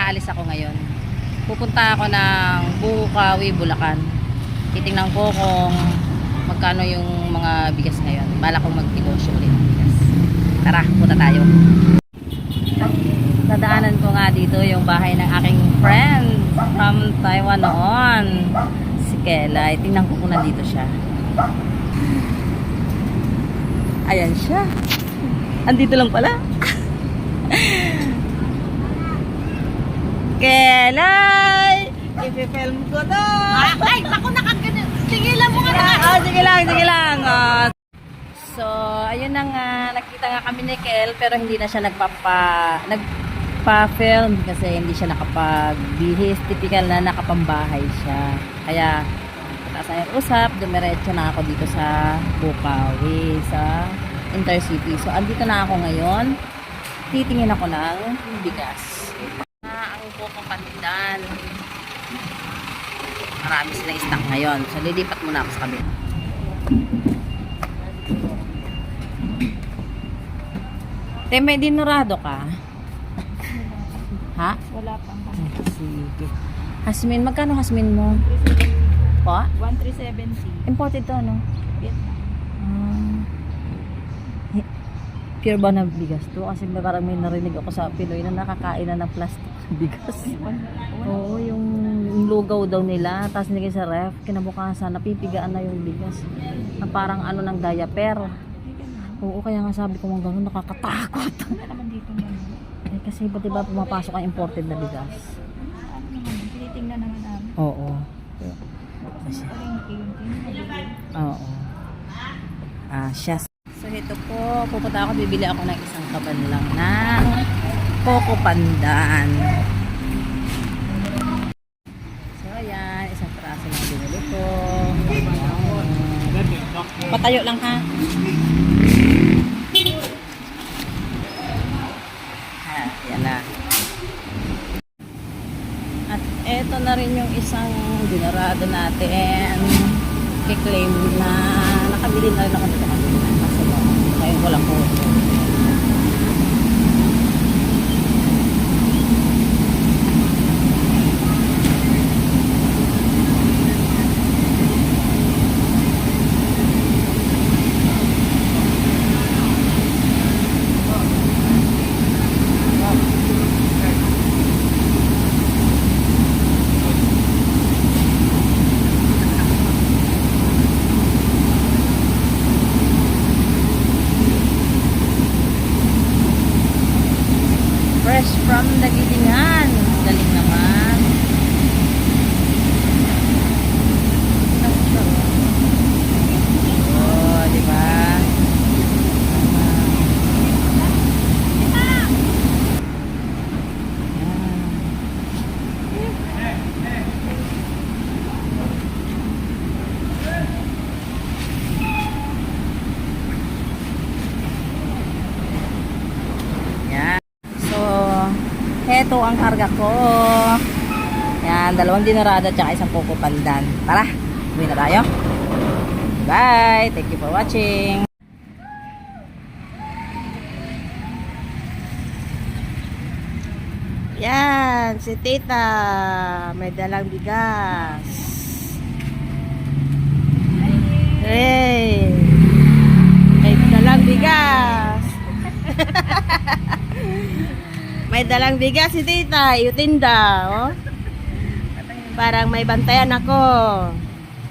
aalis ako ngayon. Pupunta ako ng Bukawi, Bulacan. Titingnan ko kung magkano yung mga bigas ngayon. Bala kong magnegosyo ulit ng bigas. Tara, punta tayo. Dadaanan ko nga dito yung bahay ng aking friend from Taiwan noon. Si Kelay. Tingnan ko kung nandito siya. Ayan siya. Andito lang pala. Kelay! I-film ko to! Ay, ako nakagano. Tigilan mo nga na. Sige lang. So, ayun na nga. Nakita nga kami ni Kel, pero hindi na siya nagpa-film kasi hindi siya nakapagbihis. Typical na nakapambahay siya. Kaya, pataas na yung usap, dumiretso na ako dito sa Bukawi, sa Intercity. So, andito na ako ngayon. Titingin ako ng bigas. Ang Coco Pandan. Marami silang stock ngayon. So, lilipat muna ako sa kabila. Te, may dinurado ka? Ha? Wala pang. Sige. Hasmin, magkano hasmin mo? Po? 1370. Imported to, no? Vietnam. Pure ba na bigas to? Kasi parang may narinig ako sa Pinoy na nakakain na ng plastic na bigas. Oo, yung lugaw daw nila, tapos nilagay sa ref, kinabukasan, napipigaan na yung bigas. Na parang ano ng diaper. Oo, kaya nga sabi ko mga gano'n, nakakatakot. Wala naman dito naman. Eh, kasi ba diba pumapasok ang imported na bigas? Ano naman, tinitingnan naman namin. Oo. Kasi Oo. Siya. So, ito po, pupunta ako, bibili ako ng isang kaban lang ng Coco Pandan. So, ayan, isang praso na binili ko. Patayo lang ha. Yan na. At eto na rin yung isang dinarado natin. Kiklaim na nakabili na rin ako dito kanina. Kasi ngayon ko lang po. Fresh from Dagilingan. Galing naman. Oh, di ba? Heto ang karga ko. Yan, 2 dinarada at isang Coco Pandan. Tara, uwi na tayo. Bye! Thank you for watching. Yan, si Tita. May dalang bigas. Hey! May dalang bigas. May dalang bigas si Tita, iutinda, oh. Parang may bantayan ako.